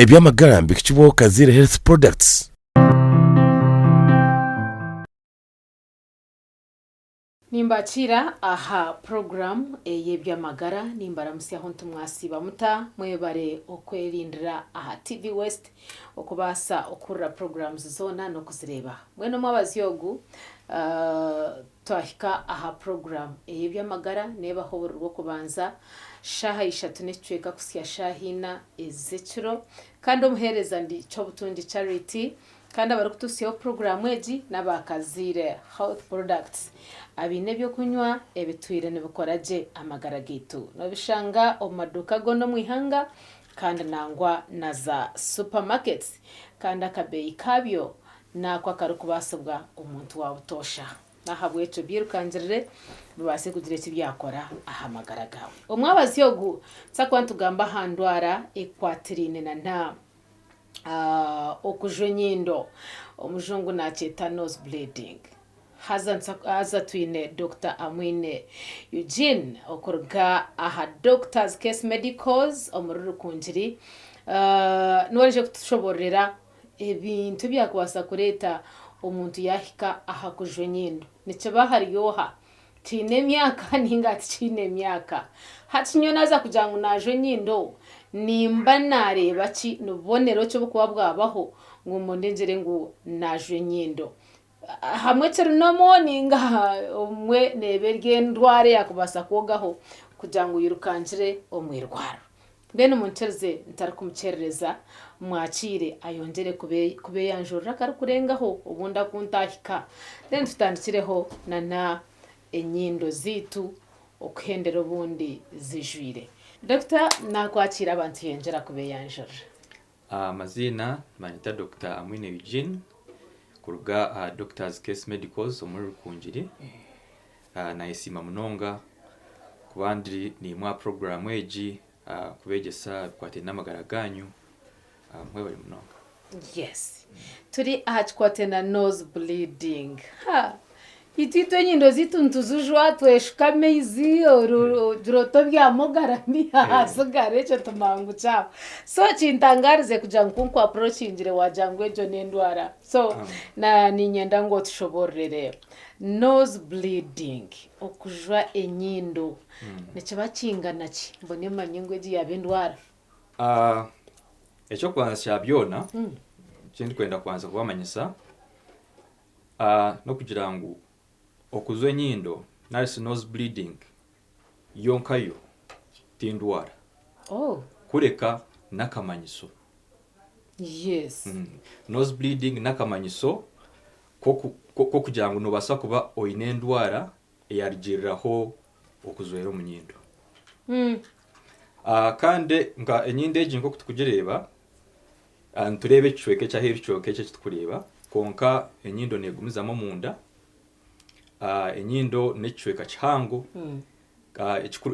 Eby'amagara mbikibwo Kazire Health Products. Nimbachira aha program y'Eby'amagara nimbaramusi aho ntumwasiba muta mwebare okwelindira aha TV West okubasa okurra programs zona no kuzireba mweno mwabazyogu twahika aha program y'Eby'amagara neba hoborwa kubanza shaha 3 n'ecweka kusya shahina ezekiro kandi omuhereza ndi chobutundi Charity kandi abarukutusiyo program eji n'abakazire Health Products abine byo kunywa ebitwire nebikoraje amagara gitu nobishanga omaduka gono mwihanga kandi nangwa na za supermarkets kandi akabeyi kabyo nakwa karukubasabwa omuntu wa butosha nahabwe eco birukanjirire bibase kugira kibyakora aha magara gawe omwabazyogu tsakwantugamba handwara ekwatirine na okujwa enyindo omujungu nacheta nose bleeding haza twine Dr. Amwine Eugene okorga aha Doctors Case Medicals omururu kunjiri nwaje kutushoborera ebintu byakubasa kureta omuntu yahika aha kujwa enyindo nice bahariyoha tine myaka ningati chine myaka hatinyo naza kujangu najwe enyindo nimba nareba ki nubonero cyo kuba bwabaho ngo mondengere ngo najwe enyindo hamwe tero no morning umwe neberge ndware yakubasa kogaho kujangu yirukanjire omwirwaro bene munterze ntari kumucerereza mwakire ayongere kube yanjorra kari kurengaho ubunda kuntahika then tutandikireho na enyindo zitu okuhendera obundi zijwire. Dr. nakwakira abantu yengera kube yanjorra mazina manita Dr. Amwine Eugene kuruga Doctors Case Medicals omuri kunjiri na isima munonga kubandiri ni mwa program eji kubegyesa kwate n'amagara ganyu mwe bari munonga. Yes turi ahakwate na nose bleeding itito enyindo zitu ntuzujwa tweshuka meizi oruroto byamogara ni hasugare cyo tumangu cyabo so chintangarize kuja nkunku approachingire wajangwe jo nendwara so na ninyenda ngo tushoborere nose bleeding okujwa enyindo nekiba kingana ki mbone manyengwe ji yabendwara echo kwanza cyabyona kindi kwenda kwanza kubamanyisa no kugira ngo okuzwa enyindo nasi nose bleeding yonkayo tindwara kureka nakamanyiso. Yes. Nose bleeding nakamanyiso ko kugira ngo nobasa kuba oine ndwara eyarigiraho okuzwera omunyindo. Kandi nga enyindo eji nko kutukugereba turebe kichweke cya heri kichweke cyo tukureba konka enyindo negumizamo munda enyindo nekichweka kihango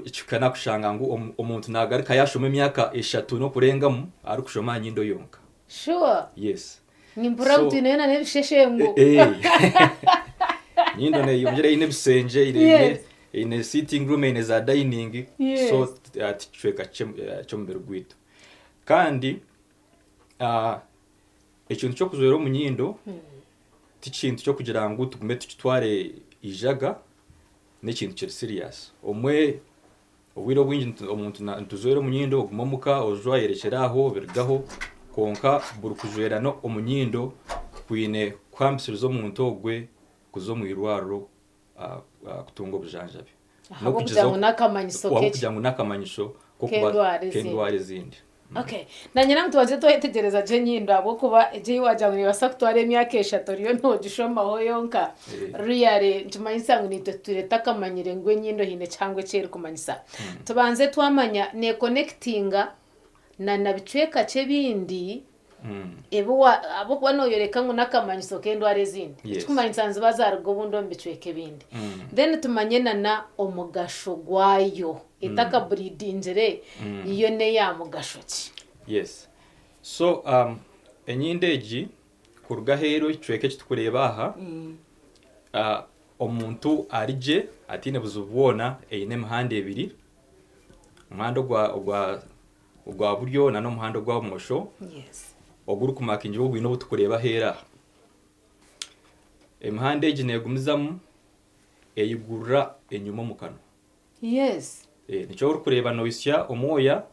ikikana kushanga ngo omuntu nagarika yashoma emyaka 3 no kurengamu ari kushoma enyindo yonka. Sure. Yes. Nimbura utinena nebisheshembo. Enyindo ne yongere ine bisenje ine sitting room ine za dining so kichweka cyo mbere gwito kandi ekintu cyo kuzwera omunyindo tikintu cyo kugira ngo tugume tukitware ijaga nekintu kiri serious omwe obwiro bwingi omuntu ntuzwera omunyindo ogumamuka ozwa yerekeraho birgaho konka burukuzwera no omunyindo kwine kwambisiriza omuntu ogwe kuzo mwirwaro kutunga obujanjabe no kugira ngo nakamanyiso ko kuba kendware zindi. Okay. Nanyina mtu waje tohetegereza je nyindo abo kuba eje wajangwe basakutware emyaka 3 riyo no gishoma ho yonka riyare tumanyisa ngo nitwe kamanyire ngwe nyindo hine cyangwe cyeri kumanyisa tubanze twamanya ne connectinga na nabicweka cye bindi abo kwano yoreka ngo nakamanyiso kendware zindi tumanyisanze bazargo bundo mbicweke bindi then tumanye na omugasho gwayo itaka bleedingere iyo ne ya mugasho ki. Yes. So enyindeji kuruga hero icweke kitukureba aha omuntu arije atine buzubona eine mhande ebiri umuhanda ogwa buryo na no muhanda gwa bumosho yes oguru kumakinje bwo bino butukureba hera emihanda egi negumizamu eyigurra enyuma mu kanwa yes nicyo uri kureba noisya omwoya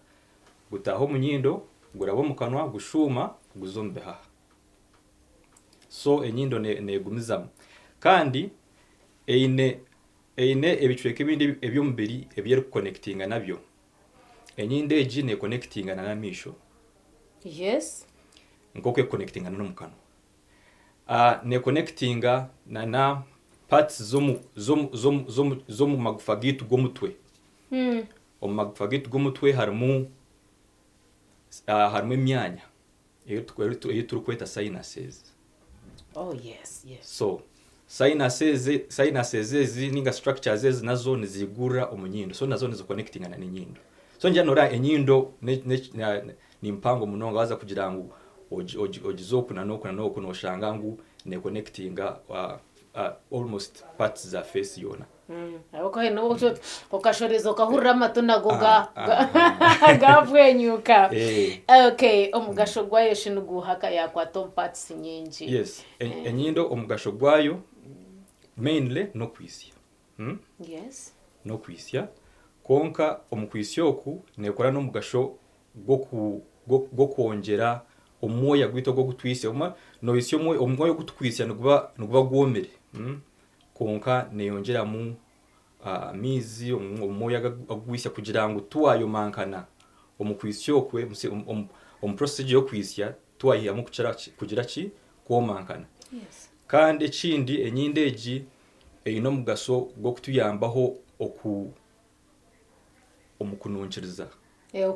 gutaho mu nyindo gurabo mu kanwa gushuma guzombeha so enyindo negumizamu kandi eine ebicweka ebindi eby'omubiri ebyeri connectinga nabyo enyindo egi ne connectinga na misho yes nk'uko connectinga no mu kanwa ne connectinga na parts zomu magufa gitu g'omutwe omu magufa gitu g'omutwe harimu emyanya eyo turikweta sinuses oh yes so sinuses ezi ninga structures ezi nazo nizigurra omunyindo so nazo niziconnectinga na n'enyindo so njya nora enyindo ni mpango munonga waza kugira ngo ogizokuna n'oku noshanga ngu ne connectinga almost parts za face yona okay no ukashoreza ukahurira amatuna goga gavwenyuka okay omugasho gwayo shinuguhaka yakwa top parts nyingi yes enyindo omugasho gwayo mainly no kwisya yes no kwisya konka omukwisya oku nekora no mugasho go kuongera omwoya gwito go gutwisya no isyo omwoya gutwisya nuguba gwomere konka neyongera mu mizi omwoya agwisya kugira ngo tuwayo mankana omukwisya okwe procedure yo kwisya tuwayiyamu kugira ki komankana yes kandi ekindi enyindo egi eyino mugaso go kutuyambaho omukunonkereza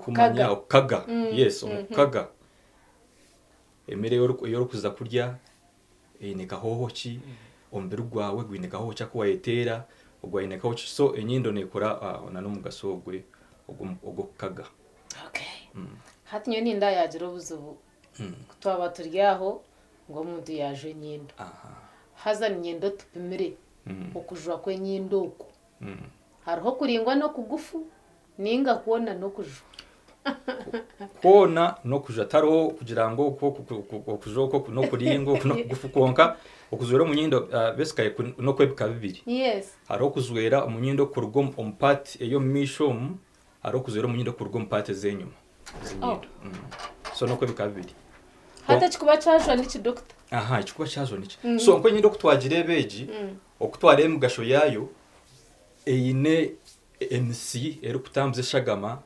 kumanya okaga yes okaga emere yo kuza kurya eyinekaho ki ombere gwawe gwinekaho cyakwayetera ogwayinekaho so enyindo nekora na no mugaso gwe ogokaga okay hatinyo ninda yagira obuzubu kutwaba turyaho ngo omuntu yaje enyindo haza enyindo tupimire okujwa kwenyindo oku hariho kuringwa no kugufu ninga kuona no kujwa kona no kujwa taro kugira ngo okujwa no kuringo no kugufu konka okuzwera omunyindo besikaye no kwebika bibiri yes hariho kuzwera omunyindo kurugom ompart eyo misho hariho kuzwera omunyindo kurugom part zenyuma so no kwebika bibiri hata kikuba cyajwa n'iki doctor kikuba cyajwa n'iki so nko nyindo kutwagire beji okutwara emugasho yayo eyine MC eri kutambuza eshagama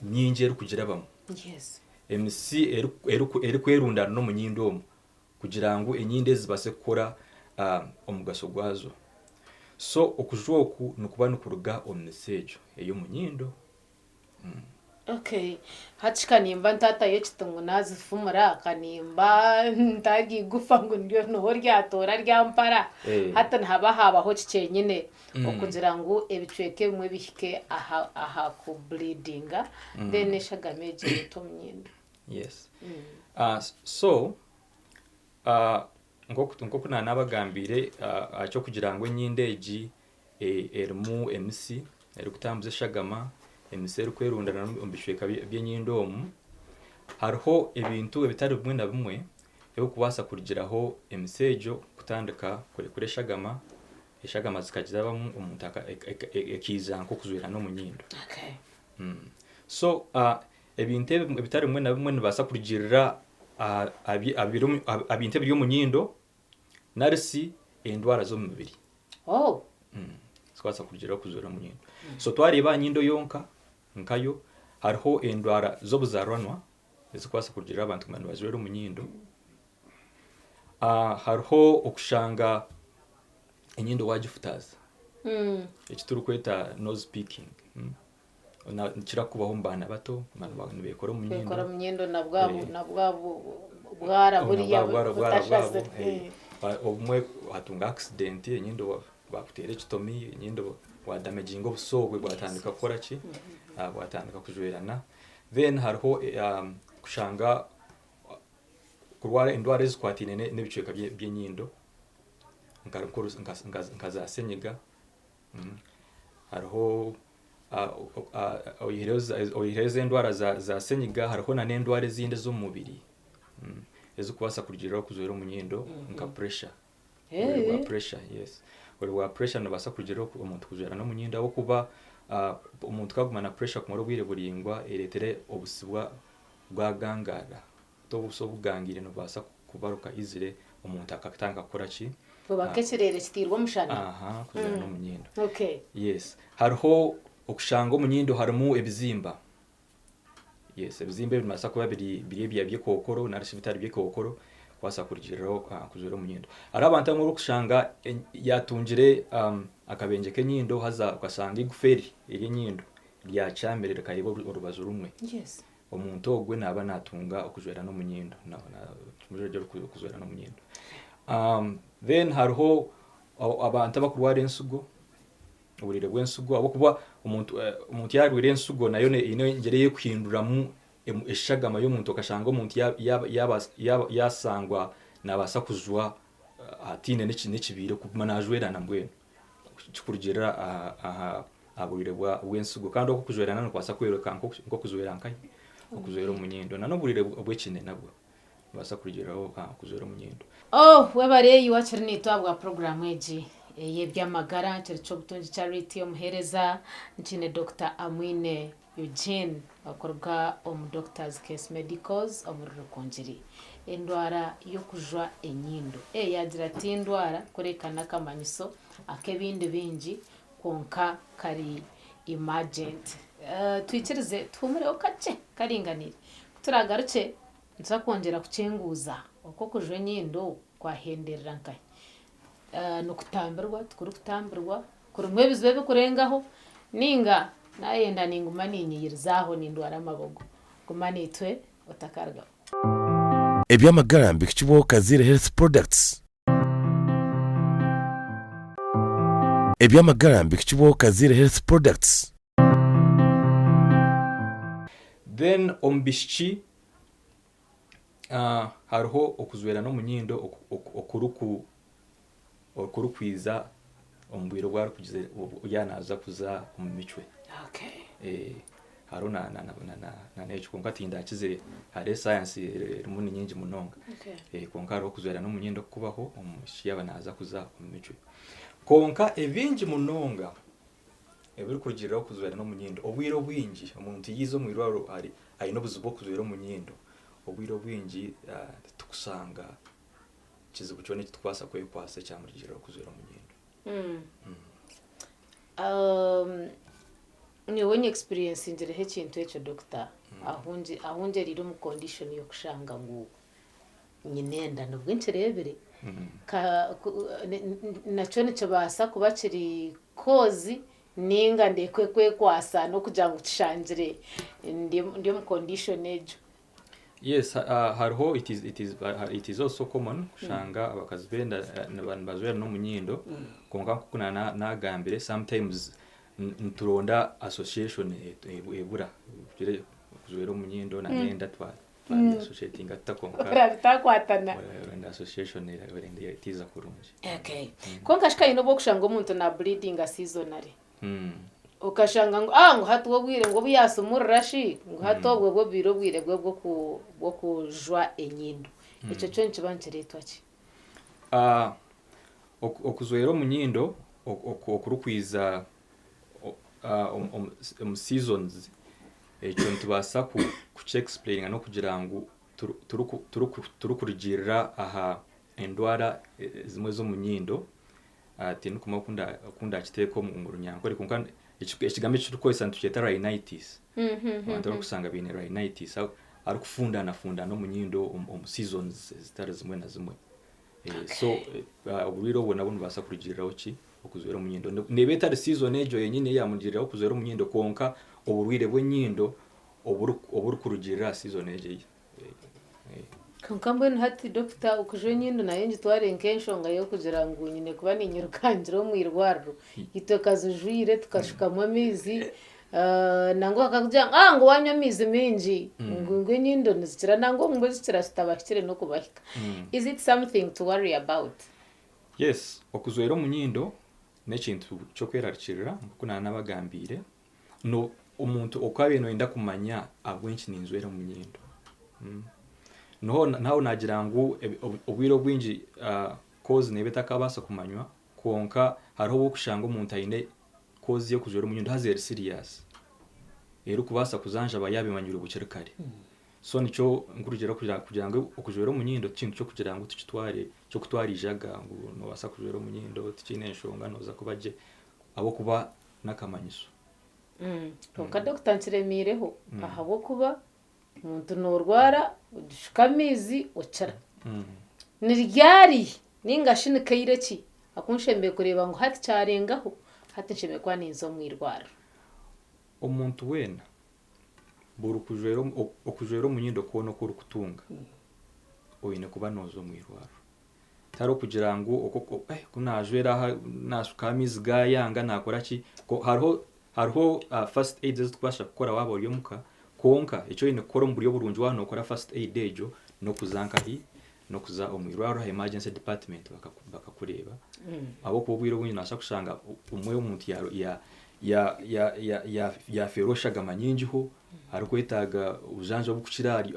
nyingi eri kugira bamwe yes MC eri kwerundana no munyindo omu kugira ngo enyindo ezibase gukora omugaso gwazo so okujwa oku nukuba nukuruga omusejo eyo munyindo okay hachikanimba ntata yechitungu nazifumura kanimba ntagi gufa ngo ndio no ryatora ryampara hata habaho cyenyine okugira ngo ebicweke bimwe bihike aha ku bleedinga then shagameje tomnyindo yes so ngoko kuna nabagambire cyo kugira ngo enyindeji erimu MC eri kutambuza shagama emisero kwerundana ombishweka byenyindo omu hariho ebintu ebitari bimwe na bimwe yo kubasa kurigiraho emisejo kutandika kure shagama eshagama zikagira bamu omuntaka ekiza nko kuzwera no munyindo okay so ebintu ebitari bimwe na bimwe nibasa kurigirira abintu byo munyindo narisi endwara zo mubiri sikwasa kurigiraho kuzwera munyindo so twareba nyindo yonka nkayo hariho endwara z'obuzarwanwa ezikwasa kurigirira abantu manu bazwera munyindo hariho okushanga enyindo wagifutaza ekituru kweta nose picking nikira kubaho mbana bato manu bekora munyindo nabwabo bwara buriya butashaze obumwe hatunga accident enyindo bakutera ekitomi enyindo wadamaginga obusogwe bwatandika gukora ki bwatandika kujwerana then hariho kushanga kurwara endwara ezikwatine n'ebicweka by'enyindo nkaza senyiga hariho oyihereza endwara za senyiga hariho na n'endwara ezindi z'omubiri ezikubaasa kurugiriraho kuzwera omunyindo nka pressure wa pressure yes wa pressure nabasa kurugiriraho omuntu kuzwera n'omunyindo aho kuba omuntu kaguma na pressure kumara obwire buringwa eretere obusibwa bwagangara tobuso bugangire nobasa kubaruka izire omuntu akatanga kora ki bakekirere kitirwa mushana kuzwera n'omunyindo okay yes hariho okushanga omunyindo harimu ebizimba yes ebizimba bimasa kuba biri by'ekokoro narishi bitari by'ekokoro kwasa kurugiriraho kuzwera omunyindo ari abantu amwe okushanga yatungire akabenje k'enyindo haza ukasanga iguferi y'enyindo lyachamerera kaibo orubazo rumwe yes omuntu ogwe naba natunga okuzwera n'omunyindo tumujero kuzwera n'omunyindo then hariho abantu abakurwara ensugo uburire bw'ensugo abo kuba umuntu yarwire ensugo nayo ine ngereye kuhinduramu eshagama y'omuntu okashanga omuntu yasangwa nabasa kuzwa atine n'ekibiro kuma najwera na mbwenu kikurugirira aburire bw'ensugo kandi okuzwera nano kwasa kwereka nko kuzwera nkai okuzwera omunyindo nano burire bw'ekine nabwo basa kurugiraho kuzwera omunyindo webareyi wachirni twabwa program eji Eby'amagara Sis Charity omuhereza ntine Dr. Amwine Eugene akorwa Doctors Case Medicals omurukongiri endwara yo kujwa enyindo yagira ati endwara kurekana kamanyiso akebindi bingi konka kari emergent twikirize twumure okache karinganire turagaruke nza kongera kucenguza uko kujwa enyindo kwahenderera nkai nokutambirwa tukuru kutambirwa kurumwe bizwe bikurengaho ninga nayenda ninguma ninyirizaho nindwara amabogo kumanitwe otakarga Eby'amagara mbikibwo kazire health products Eby'amagara mbikibwo kazire health products then ombishiki hariho okuzwera n'omunyindo okurukwiza ombwiro bwari kugize yanaza kuza omumicwe haro na necho konka tindakize hare science rumuni nyingi munonga konka ro kuzwera n'omunyindo kubaho omushiya banaza kuza omumicwe konka ebingi munonga ebiri kugiriraho kuzwera n'omunyindo obwiro bwingi omuntu yizo mwirwaro ari ayino buzubo kuzwera omunyindo obwiro bwingi tukusanga kizibu cyone kitwasa kwekwase cyamurigiraho kuzwera omunyindo ni wenye experience ngire he kintu echo doctor ahunje riro mu condition yo kushanga ngo nyinenda no bwincerebere nacho nico basa kuba kiri kozi ninga ndekwe kwasa no kugira ngo kishangire ndi mu condition ejo yes hariho it is also common kushanga abakazi benda n'abantu bazwera n'omunyindo konka kuna nagambire sometimes nturonda association ebura kuzwera omunyindo na nenda twa associating atakonka bitakwatana and association erende itiza kurungi okay konka shika inobo kushanga omuntu na bleeding seasonally ukashanga ngo ngo hatwo bwire ngo buyasumura shi ngo hatobwe bwo biro bwire bwo kujwa enyindo ico cyo nkibankiretwa ki okuzwera omunyindo okurukwiza seasons echo ntubasa ku explain no kugira ngo turukurugirira aha endwara zimwe zo munyindo ati nukuma kunda kiteko mu runyanko ariko kan ikigambe cy'ukoisa ntucyeta rhinitis abantu kusanga bine rhinitis ari kufunda no munyindo seasons zitari zimwe na zimwe so ubwiro bona basa kurugiriraho ki okuzwera omunyindo nebeta season ejo yenyine yamugiriraho kuzwera omunyindo konka oburwire bw'enyindo oburu kurugirira season ejo konka mbona hati doctor ukujwe enyindo nayo ngitware nkenshonga yo kugira ngo nyine kuba ninyirukangiro mwirwaro itokazujwire tukashukamo amizi nango akakugira ngo wanywa amizi mingi ngo enyindo nizikira nango ngo zikira sitabakire no kubahika is it something to worry about yes okuzwera omunyindo nekintu cyo kwerarikirira kuna nabagambire no omuntu okabe no enda kumanya abwenki ninzwera mu nyindo naho nagira ngu obwiro bwingi cause nebeta kabasa kumanywa konka hariho bokushanga omuntu aine cause yo kuzwera mu nyindo hazeri serious kubasa kuzanja bayabimanyira ubukire kare so nico nkurugera kugira ngo okuzwera mu nyindo kintu cyo kugira ngo tukitware cyo kutwara ijaga ngo no basa kuzwera mu nyindo tikine nshonga noza kubaje abo kuba nakamanyiso konka Dr. Nsiremireho ahabo kuba umuntu norwara udushikamizi ocara niryari ningashine kayireki akunshembe kureba ngo hati cyarengaho hati nshembe kwa ninzo mwirwara omuntu wena buru kujwero mu nyindo kono ko rukutunga oyine kuba nozo mwirwara taro kugira ngo kunajwera nasukamizi gayanga nakora ki ko hariho first aid zitubasha gukora waba uri muka konka icyo ine kora mu buryo burungi wano ukora first aid ejo no kuzanka no kuza omwirwara emergency department bakakureba abo kubwiro bunyi nasha kushanga umwe w'umuntu ya feroshaga manyinjiho hari kwetaga ujanje obukirari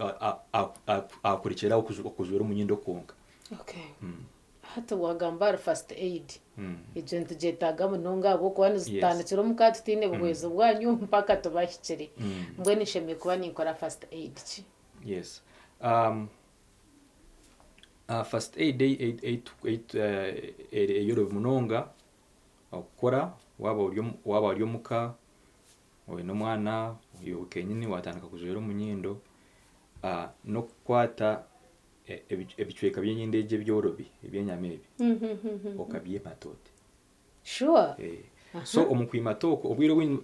akurikira okuzwera mu nyindo konka hata wagambara first aid ejenti jetaga munonga abo kwana zitandikira mukati tine bugwezo bwanyu mpaka tubashikire mbwe nishemye kuba ninkora first aid ki yes first aid yoro munonga okora waba uri muka owe no mwana uyo kenyini watandika kuzwera mu nyindo no kwata ebichweka byenyindege byorobi ebyenyamebi okabiye matote sure so omukwimatoko obwiro win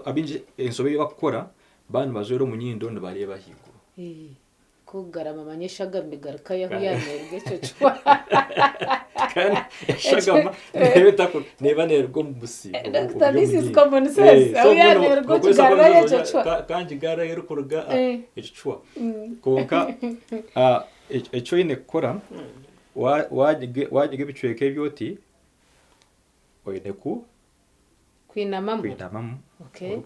abinje ensobe bakora bantu bazwera mu nyindo no bareba higo kugarama manyeshaga migaruka yaho yanerwe cyo cyo kandi shagama nebetako nebanergo mu busi Dr. This is common sense aho yanergo kigarara cyo cyo kandi gara yerukuruga icwa konka echo ine kora wajige bichweke byoti oyine ku kwinamamu okay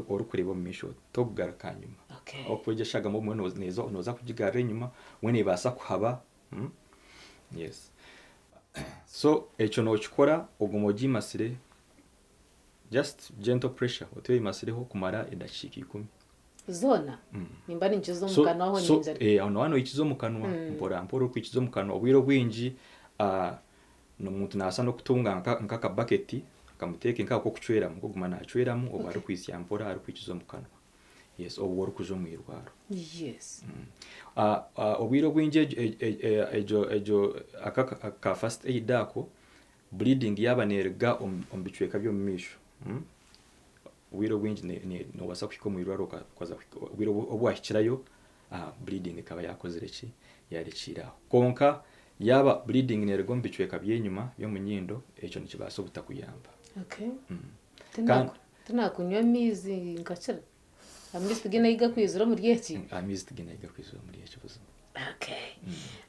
orukureba mu misho togara kanyuma okwegeshaga mu mwe noza kugigara inyuma mwene ibasa kuhaba yes so echo no chikora ogumoji masire just gentle pressure otewe masireho kumara edashiki 10 zona nimba ninjizo mu kanwa aho ninzari ono ikizo mu kanwa mpora kwikizo mu kanwa obwiro bwinji no muntu nasa no kutunga nkaka bucket kamuteke nkako kucwera mu kuguma nacwera mu obari kwisya mpora ari kwikizo mu kanwa yes obworo kujo mwirwaro yes obwiro bwinji ejo aka first aid ako bleeding yabanerga ombicweka byo mu misho wiro bwinji no wasa kwiko mwirwaro kwaza wiro obwahikirayo bleeding kaba yakozereki yarekiraho konka yaba bleeding nergo mbicweka byenyuma yo mu nyindo echo nikibaso butakuyamba okay tunakunywa mizi ngakira amizi tugena yiga kwizura muri yeki amizi tugena yiga kwizura muri yeki buzima okay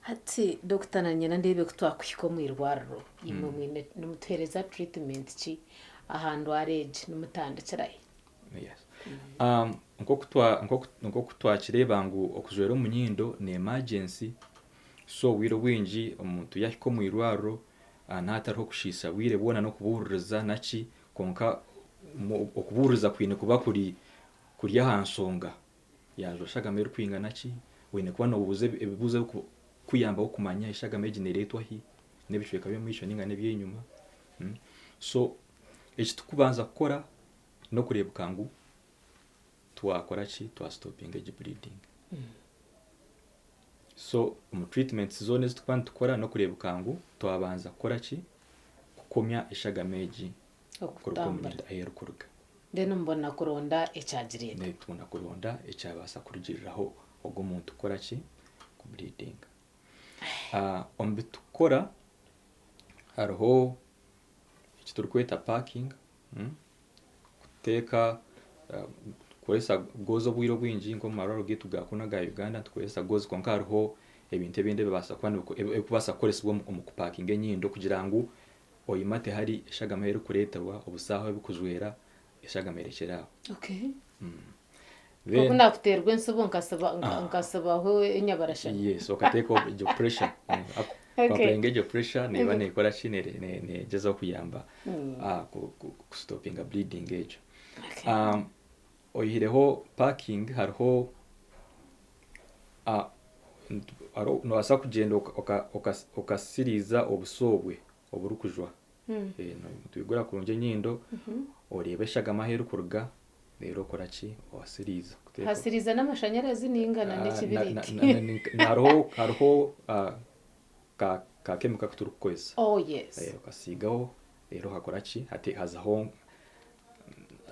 ati Dr. Nanyana ndebe kutwakwiko mwirwaro imwe mwine numutereza treatment ki ahandu areje numutandikiraye yes nko kutwakireba ngo okuzwera mu nyindo ne emergency so wiro winji omuntu yahiko mwirwaro natariho kushisa wire bona no kubuririza naki konka okuburiza kwine kuba kuri hansonga yazo shaga meru kwinga naki wine kuba no buze kuyamba okumanya ishaga megeneratwa hi nebishweka byo mwisho ninga nebyenyuma so ekitukubanza kukora no kurebuka ngu twakora ki stopping age bleeding so treatment zone zitukwana tukora no kurebuka ngu twabanza kukora ki kukomya ishagamegi okutambara ayerukuruga ndeno mbona kuronda echagirira ne tuna kuronda echabasa kurugiriraho ogo muntu ukora ki ku bleeding ombitukora hariho turkweta parking kuteka kwesa gozo bwiro bwinji ngo mararo gitu gakuna ga Uganda tukwesa gozo konka hariho ebintu ebinde bibasa kwani kubasa koresibwa mu parking enyindo kugira ngo oyimate hari shagama yero kureterwa obusaho bikuzwera eshagama erekeraho. Okay. Then Kuko nakuterwa ensobo nkasabaho enyabarasha. yes, okateka your pressure. Okay. Engage your pressure niba nekora chinere negezaho kuyamba ku stoppinga bleeding ejo. Okay. Oyireho parking hariho no asa kugenda okasiriza obusobwe oburukujwa. No tubigura kurunje enyindo oreba eshagama heru kuruga rero koraki wasiriza Hasiriza n'amashanyarazi ningana n'ikibiriti. hariho ka chemical kuturukwesa. Oh yes. Okasigaho rero hakoraki hati hazaho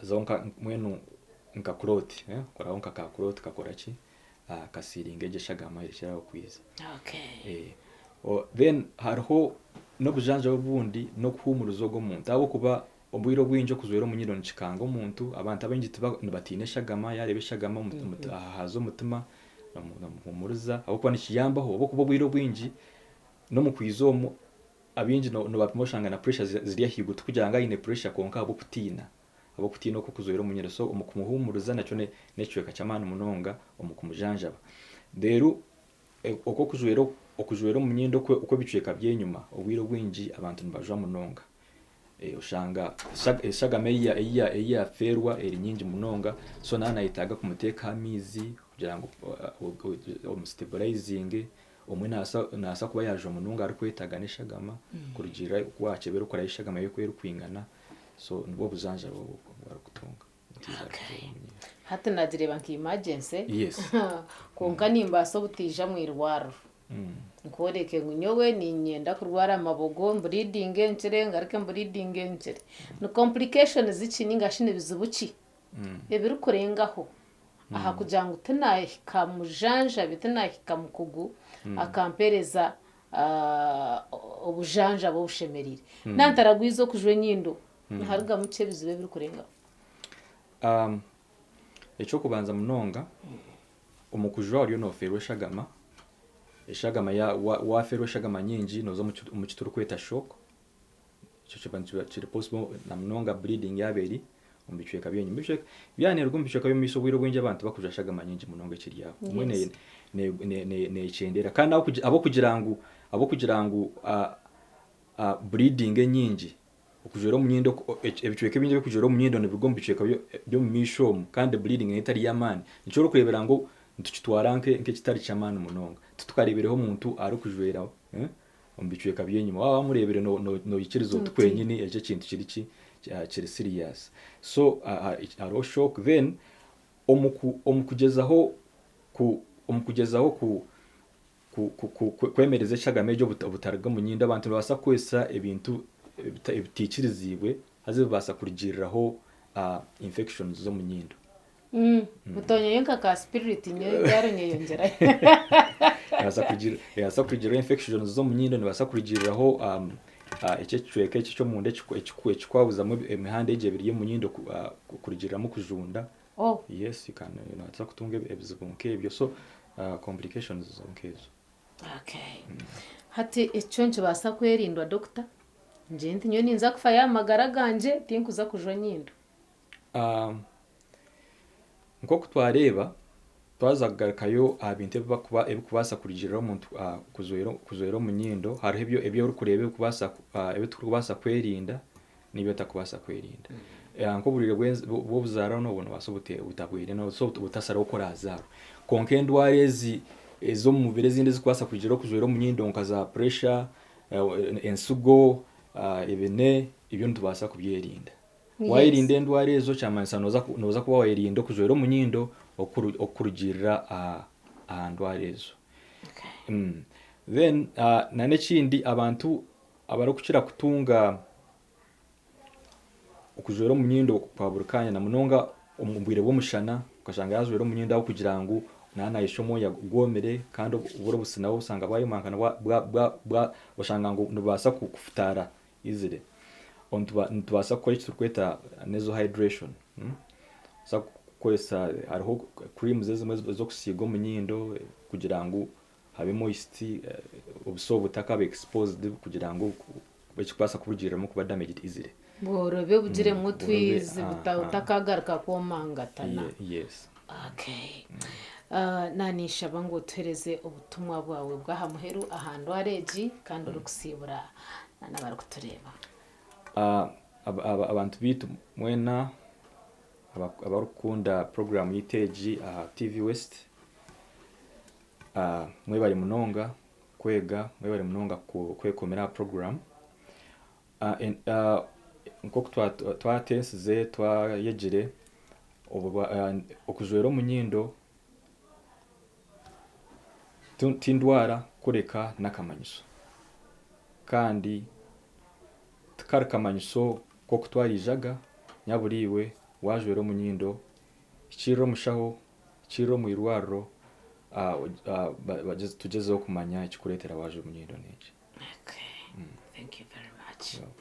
zonka mwenu nka cloth koraho nka cloth kakoraki kasiringa eshagama erishiraho kwiza. Okay. Then hariho no bujanja obundi no kuhumuruza omuntu abo kuba obwiro bwinjo kuzwera omunyindo nikikanga omuntu abantu abengi nibatina eshagama yareba eshagama hazo umutima muhumuruza abo kuba nikiyambaho abo kuba obwiro bwingi no mukwizomo abingi no bapimoshanga na pressure ziriya higutu kugira ngo ine pressure konka abo kutina ko kuzwera omunyindo so omukumuhumuruza nacho necweka cyamana munonga omukumujanjaba rero oko kuzwera omunyindo uko bicweka byenyuma obwiro bwingi abantu nibajwa munonga. Ushanga eshagama eya ferwa eri nyingi munonga so nanayitaga kumuteka amizi kugira ngo stabilizing omwe nasa kuba yaje munonga ari kwetaga n'eshagama kurugira kwakebera ukora eshagama yo kwera kwingana so nibo buzanja bwo kutunga. Hata nadireba nki emergency. Yes. Konka nimbaso butija mwirwaro. Nkoreke ngunyowe ninyenda kurwara amabogo bleeding enchere ngarike bleeding enchere. No complications zikininga shine bizubuki. Ebirukurengaho. Aha kujangu tenahika mujanja bitanahika mukugu akampereza obujanja bobushemerire. Nantaragwizo kujwe nyindo. Haruga muce bizibe birukurengaho. Echo kubanza munonga omukujwa ryo no ferwe shagama eshagama ya wa ferwe shagama nyingi nozo mu kituru kweta shock cyo kibantu kiri possible na munonga bleeding yaberi ombicweka byenyi mbicweka byanerwa mbicweka bimiso bwiro bwinje abantu bakuja shagama nyingi munonga kiri yaho mwene ne icendera kandi abo kugira ngo bleeding nyingi okujoro munyindo ebicweka binje kujoro munyindo nebigombicweka byo mishomu kandi bleeding etari yamani nicyo kurebera ngo ntukitwaranke nke kitari cyamani munonga tukarebereho umuntu ari kujwera ombicweka byenyuma waba murebere no yikirizo tukwenyine eje kintu kiri serious so aro shock then omukugezaho kwemereza shagame byo butaraga munyindo abantu basa kwesa ebintu ebitikirizibwe haze basa kurigiriraho infections zo munyindo. Mutonye yenka ka spirit nyo yaronye yongera. Yasa kugira infections zo munyindo nibasa kurigiriraho icyo cyo munde ekikwabuza mu emihanda egebiri munyindo kurigiramo kujunda. Oh yes, you can atsa kutunga ebizibonke ebyo so complications zonkezo. Okay. Hati ecyonje basa kwerindwa doctor? Nje nyoni nza kufa y'amagara ganje tinkuza kujwa nyindo. Nko kutwareba twazagarukayo abinte bakuba ebikubasa kurigirira omuntu kuzwera munyindo hariho ebyo uri kurebe kubasa ebikubasa kwerinda nibyo takubasa kwerinda. Nko burire bwo buzara no bono basobute utabwire no so butasara ukora azaro konke ndwarezi ezo mu mubiri zindi zikwasa kurigirira kuzwera munyindo nkaza pressure ensugo ebene ibyo ntubasa kubyerinda. Wayirinda ndware ezo cyamanisa noza kuba wayirinda kujwera munyindo okurugirira ndware ezo. Then nane kindi abantu abarukukira kutunga okujwera munyindo kwa burukanya na munonga omubwire bw'omushana ukashanga yazwera munyindo aho kugira ngo nana ishomo ya gomere kandi uburo businawo usanga bayimankana bwa bashanga ngo nubasa kufutara izire ntubasa gukora icyo twita nezo hydration sa kwesa hariho cream zimwe zo kusiga munyindo kugira ngo habe moisty obuso butaka be exposed kugira ngo bekipasa kurugiramo kuba damaged izire borobe bugire mutwizi butakagaruka komangatana. Yes. Okay. Nanisha bango tuhereze ubutumwa bwawe bwahamuheru ahantu areji kandi uri kusibura n'abari kutureba. Abantu bitu mwena abarukunda program yiteji TV West mwe bari munonga kwega mwe bari munonga kwekomera program nk'uko twatensize twayegere okujwera omunyindo tindwara kureka n'akamanyiso kandi tukari kamanyiso ko kutwarijaga nyaburiwe wajwera omunyindo ikiro mushaho ikiro mu irwarro tugezeho kumanya ikikuretera waje omunyindo n'iki. Okay. Thank you very much.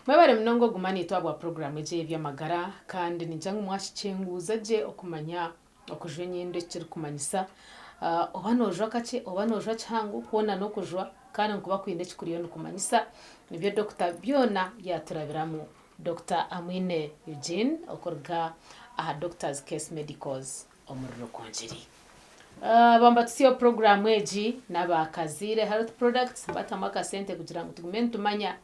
Mwebare mnongo gumani twabwa program Eby'amagara kandi ninjanga mwashicenguza je okumanya okujwe nyindo kiri kumanyisa obanojwa kace obanojwa changu kuona no kujwa kandi nkuba kwinde kikuriyo no kumanyisa nibyo Dr. Byona yaturabiramu Dr. Amwine Eugene okorga Doctors Case Medicals omuriro konjeri. Bamba tusiyo program eji n'abakazire health products batamaka sente kugira ngo tugume tumanya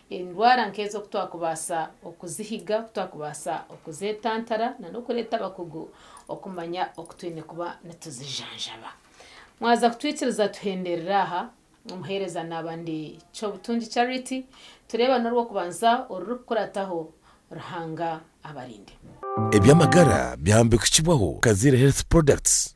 indwara nkezo kutwakubasa okuzihiga kutwakubasa okuzetantara na no kureta bakugu okumanya okutwine kuba natuzijanjaba. Mwaza kutwikiriza tuhenderera aha umuhereza nabandi Sis Charity tureba narwo kubanza orukurataho ruhanga abarinde. Eby'amagara byambikishibwaho Kazire Health Products.